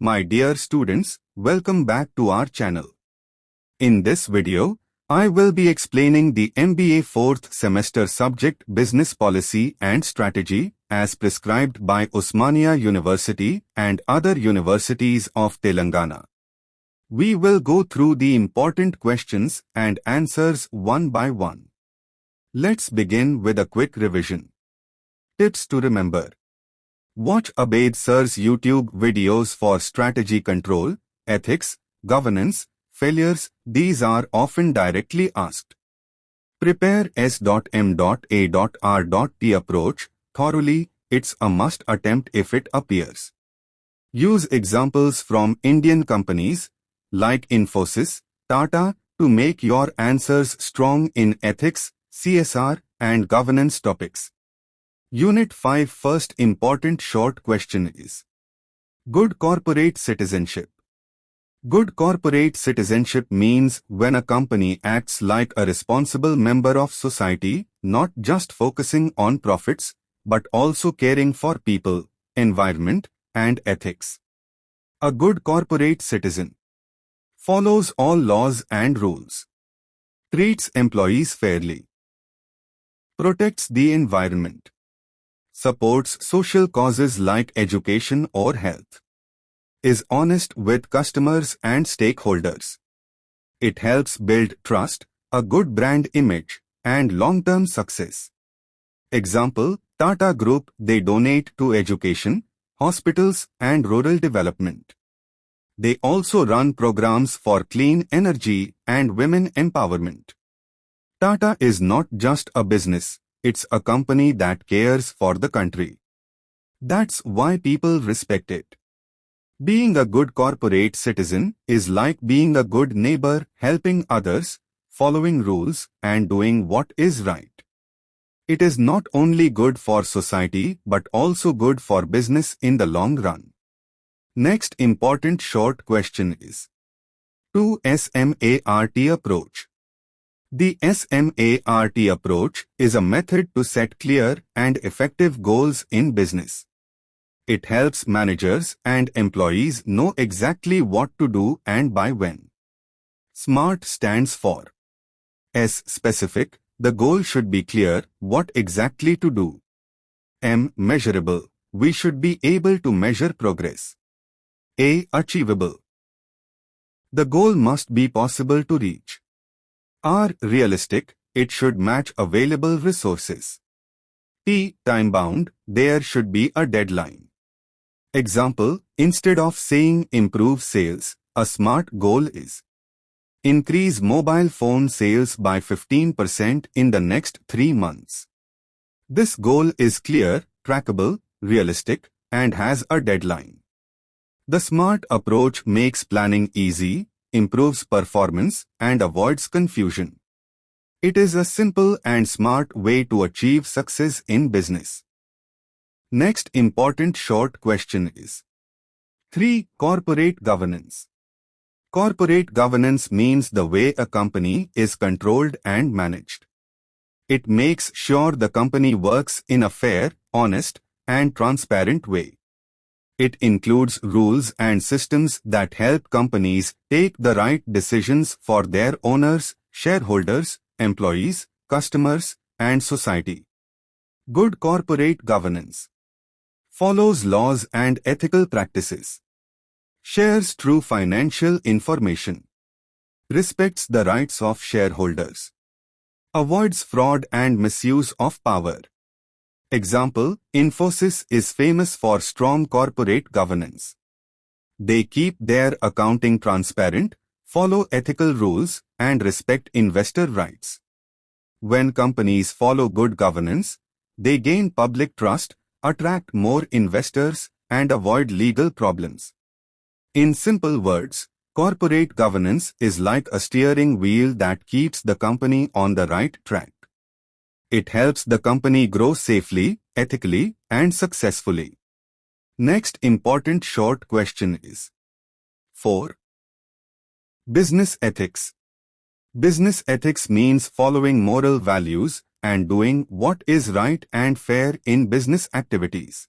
My dear students, welcome back to our channel. In this video, I will be explaining the MBA 4th semester subject Business Policy and Strategy as prescribed by Osmania University and other universities of Telangana. We will go through the important questions and answers one by one. Let's begin with a quick revision. Tips to remember. Watch Abed Sir's YouTube videos for strategy control, ethics, governance, failures. These are often directly asked. Prepare S.M.A.R.T approach thoroughly. It's a must attempt if it appears. Use examples from Indian companies like Infosys, Tata to make your answers strong in ethics, CSR, and governance topics. Unit 5 First important short question is: Good corporate citizenship. Good corporate citizenship means when a company acts like a responsible member of society, not just focusing on profits, but also caring for people, environment, and ethics. A good corporate citizen follows all laws and rules, treats employees fairly, protects the environment, supports social causes like education or health, is honest with customers and stakeholders. It helps build trust, a good brand image, and long-term success. Example, Tata Group, they donate to education, hospitals, and rural development. They also run programs for clean energy and women empowerment. Tata is not just a business. It's a company that cares for the country. That's why people respect it. Being a good corporate citizen is like being a good neighbor, helping others, following rules, and doing what is right. It is not only good for society but also good for business in the long run. Next important short question is: 2 SMART approach. The SMART approach is a method to set clear and effective goals in business. It helps managers and employees know exactly what to do and by when. SMART stands for S. Specific, the goal should be clear what exactly to do. M. Measurable, we should be able to measure progress. A. Achievable, the goal must be possible to reach. R. Realistic, it should match available resources. T. Time-bound, there should be a deadline. Example, instead of saying improve sales, a SMART goal is: increase mobile phone sales by 15% in the next 3 months. This goal is clear, trackable, realistic, and has a deadline. The SMART approach makes planning easy, improves performance, and avoids confusion. It is a simple and smart way to achieve success in business. Next important short question is: 3. Corporate governance. Corporate governance means the way a company is controlled and managed. It makes sure the company works in a fair, honest, and transparent way. It includes rules and systems that help companies take the right decisions for their owners, shareholders, employees, customers, and society. Good corporate governance follows laws and ethical practices, shares true financial information, respects the rights of shareholders, avoids fraud and misuse of power. Example, Infosys is famous for strong corporate governance. They keep their accounting transparent, follow ethical rules, and respect investor rights. When companies follow good governance, they gain public trust, attract more investors, and avoid legal problems. In simple words, corporate governance is like a steering wheel that keeps the company on the right track. It helps the company grow safely, ethically, and successfully. Next important short question is: 4. Business ethics. Business ethics means following moral values and doing what is right and fair in business activities.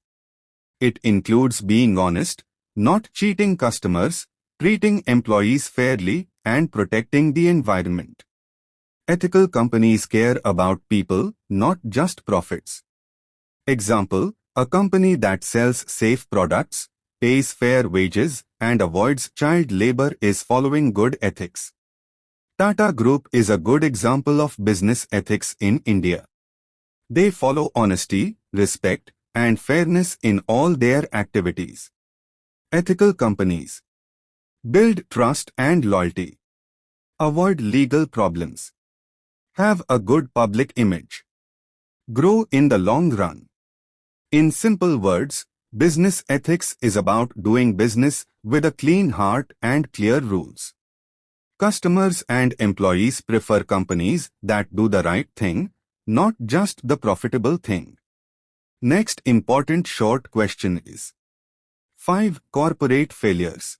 It includes being honest, not cheating customers, treating employees fairly, and protecting the environment. Ethical companies care about people, not just profits. Example, a company that sells safe products, pays fair wages, and avoids child labor is following good ethics. Tata Group is a good example of business ethics in India. They follow honesty, respect, and fairness in all their activities. Ethical companies build trust and loyalty. Avoid legal problems. Have a good public image. Grow in the long run. In simple words, business ethics is about doing business with a clean heart and clear rules. Customers and employees prefer companies that do the right thing, not just the profitable thing. Next important short question is 5. Corporate failures.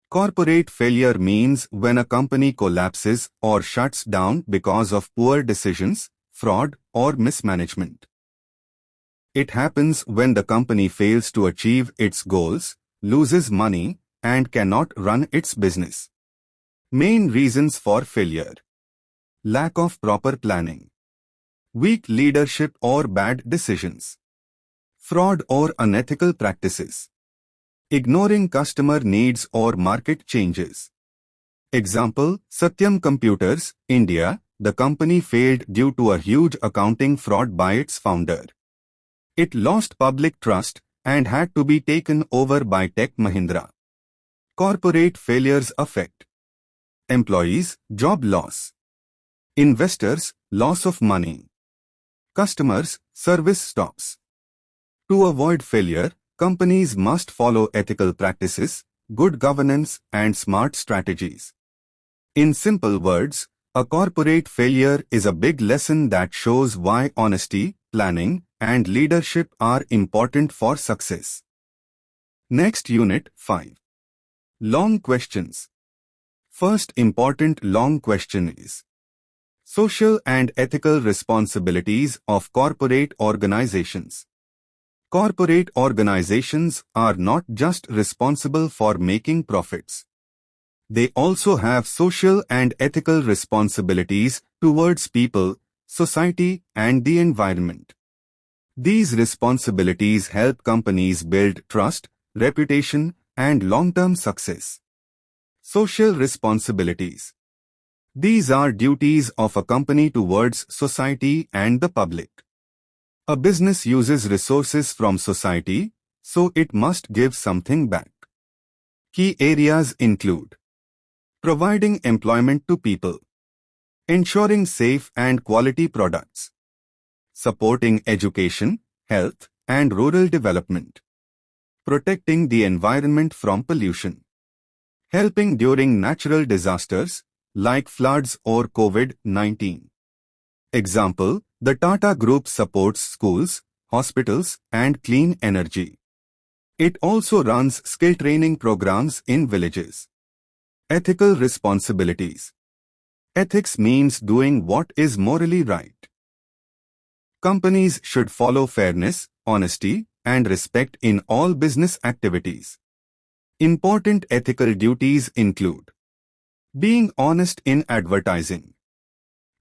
Corporate failure means when a company collapses or shuts down because of poor decisions, fraud, or mismanagement. It happens when the company fails to achieve its goals, loses money, and cannot run its business. Main reasons for failure: lack of proper planning, weak leadership or bad decisions, fraud or unethical practices, ignoring customer needs or market changes. Example, Satyam Computers, India, the company failed due to a huge accounting fraud by its founder. It lost public trust and had to be taken over by Tech Mahindra. Corporate failures affect employees, job loss, investors, loss of money, customers, service stops. To avoid failure, companies must follow ethical practices, good governance, and smart strategies. In simple words, a corporate failure is a big lesson that shows why honesty, planning, and leadership are important for success. Next unit 5. Long questions. First important long question is social and ethical responsibilities of corporate organizations. Corporate organizations are not just responsible for making profits. They also have social and ethical responsibilities towards people, society, and the environment. These responsibilities help companies build trust, reputation, and long-term success. Social responsibilities. These are duties of a company towards society and the public. A business uses resources from society, so it must give something back. Key areas include providing employment to people, ensuring safe and quality products, supporting education, health, and rural development, protecting the environment from pollution, helping during natural disasters like floods or COVID-19. Example, the Tata Group supports schools, hospitals, and clean energy. It also runs skill training programs in villages. Ethical responsibilities. Ethics means doing what is morally right. Companies should follow fairness, honesty, and respect in all business activities. Important ethical duties include being honest in advertising,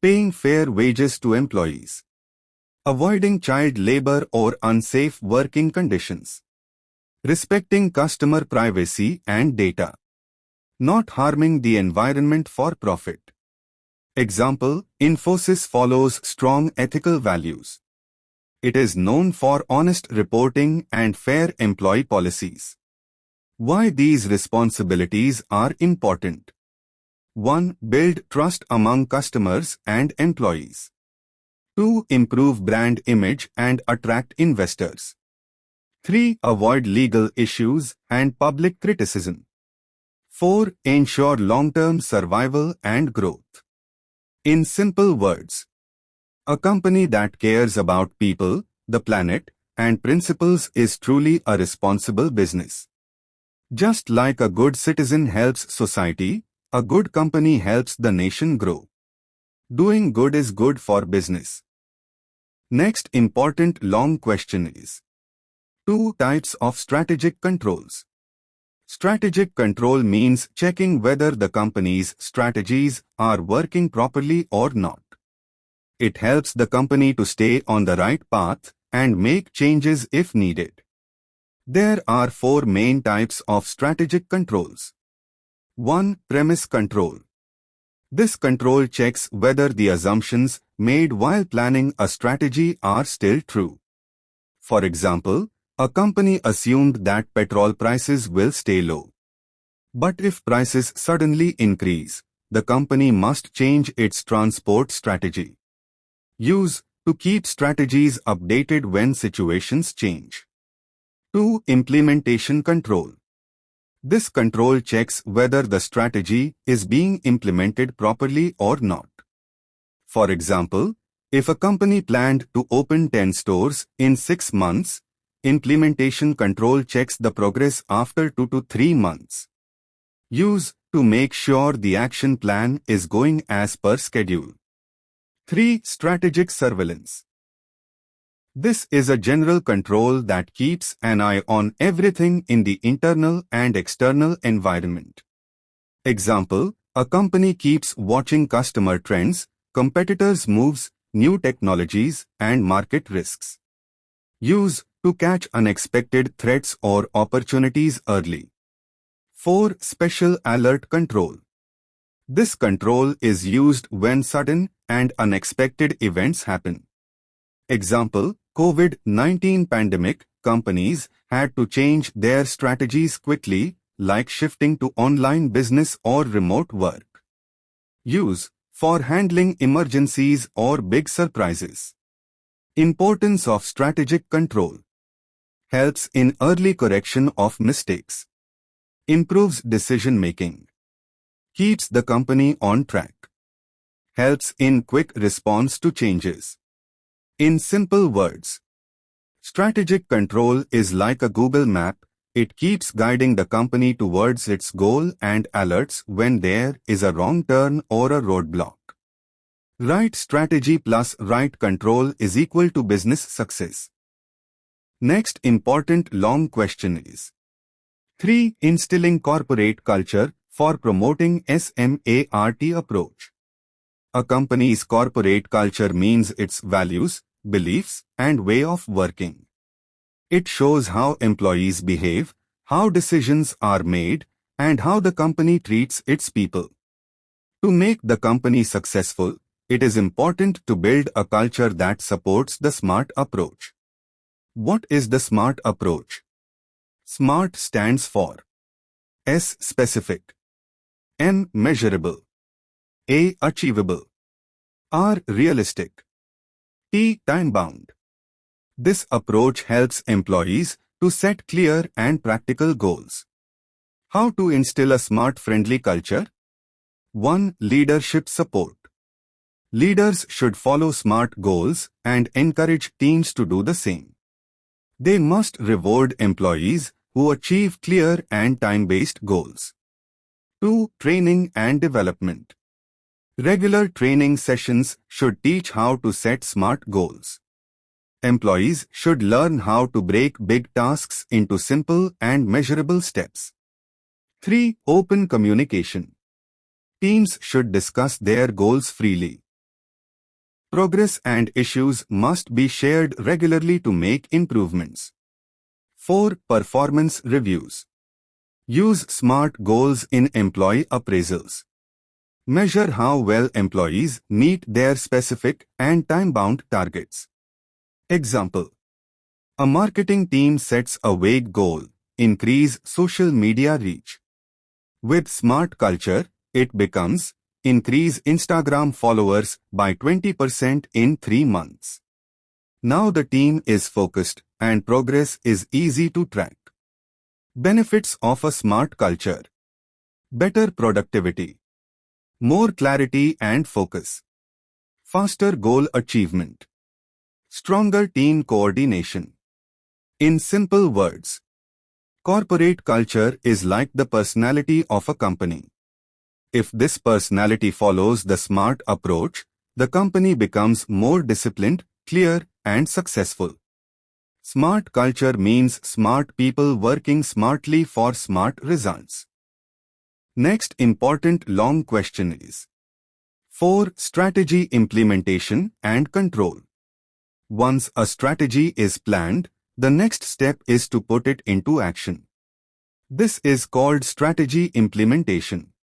paying fair wages to employees, avoiding child labor or unsafe working conditions, respecting customer privacy and data, not harming the environment for profit. Example, Infosys follows strong ethical values. It is known for honest reporting and fair employee policies. Why these responsibilities are important? 1. Build trust among customers and employees. 2. Improve brand image and attract investors. 3. Avoid legal issues and public criticism. 4. Ensure long-term survival and growth. In simple words, a company that cares about people, the planet, and principles is truly a responsible business. Just like a good citizen helps society, a good company helps the nation grow. Doing good is good for business. Next important long question is 2 types of strategic controls. Strategic control means checking whether the company's strategies are working properly or not. It helps the company to stay on the right path and make changes if needed. There are 4 main types of strategic controls. 1. Premise control. This control checks whether the assumptions made while planning a strategy are still true. For example, a company assumed that petrol prices will stay low. But if prices suddenly increase, the company must change its transport strategy. Use to keep strategies updated when situations change. 2. Implementation control. This control checks whether the strategy is being implemented properly or not. For example, if a company planned to open 10 stores in 6 months, implementation control checks the progress after 2 to 3 months. Use to make sure the action plan is going as per schedule. 3. Strategic surveillance. This is a general control that keeps an eye on everything in the internal and external environment. Example, a company keeps watching customer trends, competitors' moves, new technologies, and market risks. Use to catch unexpected threats or opportunities early. 4. Special alert control. This control is used when sudden and unexpected events happen. Example, COVID-19 pandemic, companies had to change their strategies quickly, like shifting to online business or remote work. Use for handling emergencies or big surprises. Importance of strategic control. Helps in early correction of mistakes. Improves decision-making. Keeps the company on track. Helps in quick response to changes. In simple words, strategic control is like a Google map. It keeps guiding the company towards its goal and alerts when there is a wrong turn or a roadblock. Right strategy plus right control is equal to business success. Next important long question is 3. Instilling corporate culture for promoting SMART approach. A company's corporate culture means its values, beliefs, and way of working. It shows how employees behave, how decisions are made, and how the company treats its people. To make the company successful, it is important to build a culture that supports the SMART approach. What is the SMART approach? SMART stands for S. Specific, M. Measurable, A. Achievable, R. Realistic, T. Time-bound. This approach helps employees to set clear and practical goals. How to instill a SMART-friendly culture? 1. Leadership support. Leaders should follow SMART goals and encourage teams to do the same. They must reward employees who achieve clear and time-based goals. 2. Training and development. Regular training sessions should teach how to set SMART goals. Employees should learn how to break big tasks into simple and measurable steps. 3. Open communication. Teams should discuss their goals freely. Progress and issues must be shared regularly to make improvements. 4. Performance reviews. Use SMART goals in employee appraisals. Measure how well employees meet their specific and time-bound targets. Example. A marketing team sets a vague goal, increase social media reach. With SMART culture, it becomes increase Instagram followers by 20% in 3 months. Now the team is focused and progress is easy to track. Benefits of a SMART culture. Better productivity. More clarity and focus. Faster goal achievement. Stronger team coordination. In simple words, corporate culture is like the personality of a company. If this personality follows the SMART approach, the company becomes more disciplined, clear, and successful. Smart culture means smart people working smartly for smart results. Next important long question is 4. Strategy implementation and control. Once a strategy is planned, the next step is to put it into action. This is called strategy implementation.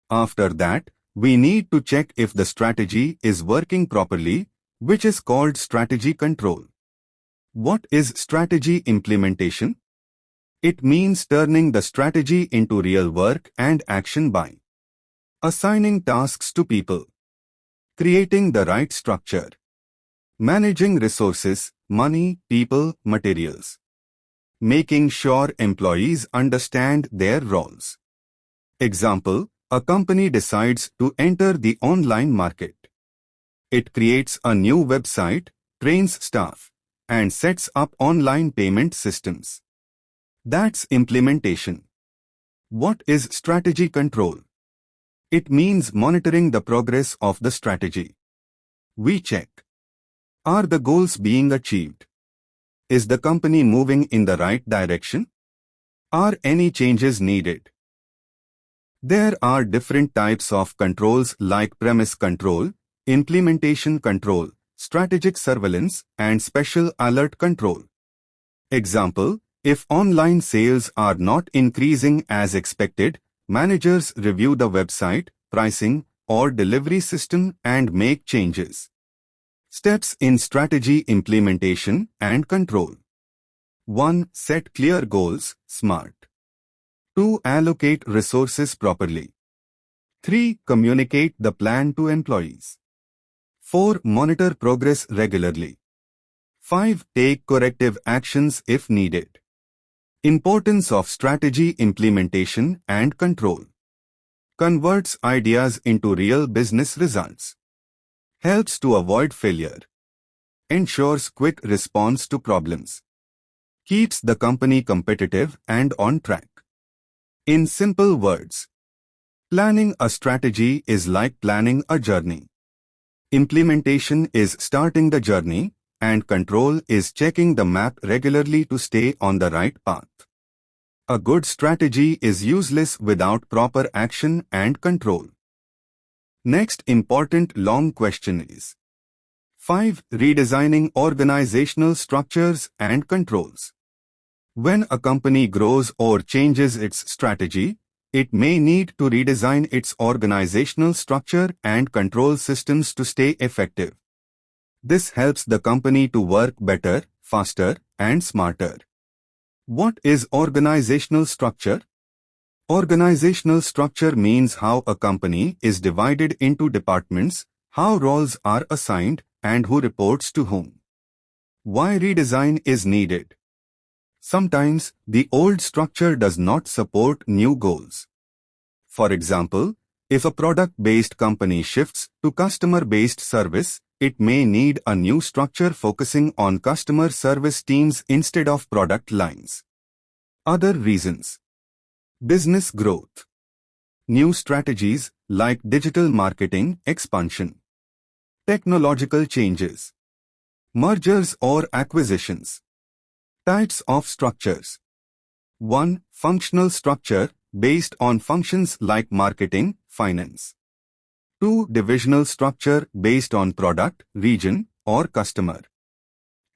After that, we need to check if the strategy is working properly, which is called strategy control. What is strategy implementation? It means turning the strategy into real work and action by assigning tasks to people, creating the right structure, managing resources, money, people, materials, making sure employees understand their roles. Example, a company decides to enter the online market. It creates a new website, trains staff, and sets up online payment systems. That's implementation. What is strategy control? It means monitoring the progress of the strategy. We check. Are the goals being achieved? Is the company moving in the right direction? Are any changes needed? There are different types of controls like premise control, implementation control, strategic surveillance, and special alert control. Example, if online sales are not increasing as expected, managers review the website, pricing, or delivery system and make changes. Steps in strategy implementation and control. 1. Set clear goals, SMART. 2. Allocate resources properly. 3. Communicate the plan to employees. 4. Monitor progress regularly. 5. Take corrective actions if needed. Importance of strategy implementation and control. Converts ideas into real business results. Helps to avoid failure. Ensures quick response to problems. Keeps the company competitive and on track. In simple words, planning a strategy is like planning a journey. Implementation is starting the journey, and control is checking the map regularly to stay on the right path. A good strategy is useless without proper action and control. Next important long question is 5. Redesigning organizational structures and controls. When a company grows or changes its strategy, it may need to redesign its organizational structure and control systems to stay effective. This helps the company to work better, faster, and smarter. What is organizational structure? Organizational structure means how a company is divided into departments, how roles are assigned, and who reports to whom. Why redesign is needed? Sometimes, the old structure does not support new goals. For example, if a product-based company shifts to customer-based service, it may need a new structure focusing on customer service teams instead of product lines. Other reasons. Business growth. New strategies like digital marketing expansion. Technological changes. Mergers or acquisitions. Types of structures. 1. Functional structure based on functions like marketing, finance. 2. Divisional structure based on product, region, or customer.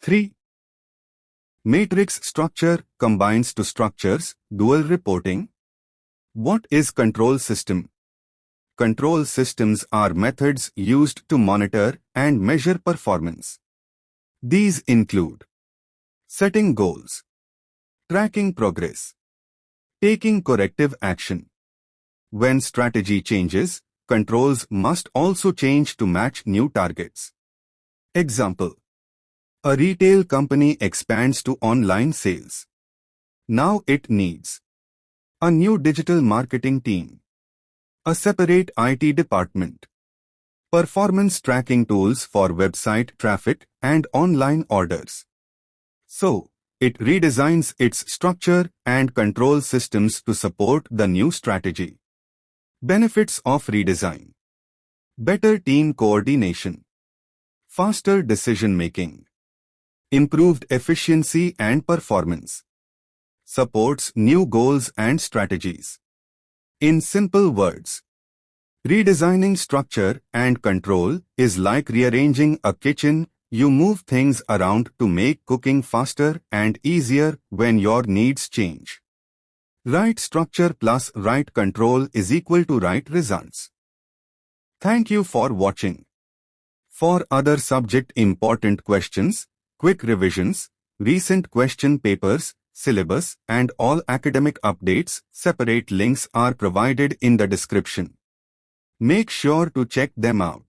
3. Matrix structure combines two structures, dual reporting. What is control system? Control systems are methods used to monitor and measure performance. These include setting goals, tracking progress, taking corrective action. When strategy changes, controls must also change to match new targets. Example: a retail company expands to online sales. Now it needs a new digital marketing team, a separate IT department, performance tracking tools for website traffic and online orders. So, it redesigns its structure and control systems to support the new strategy. Benefits of redesign: better team coordination, faster decision-making, improved efficiency and performance, supports new goals and strategies. In simple words, redesigning structure and control is like rearranging a kitchen. You move things around to make cooking faster and easier when your needs change. Right structure plus right control is equal to right results. Thank you for watching. For other subject important questions, quick revisions, recent question papers, syllabus, and all academic updates, separate links are provided in the description. Make sure to check them out.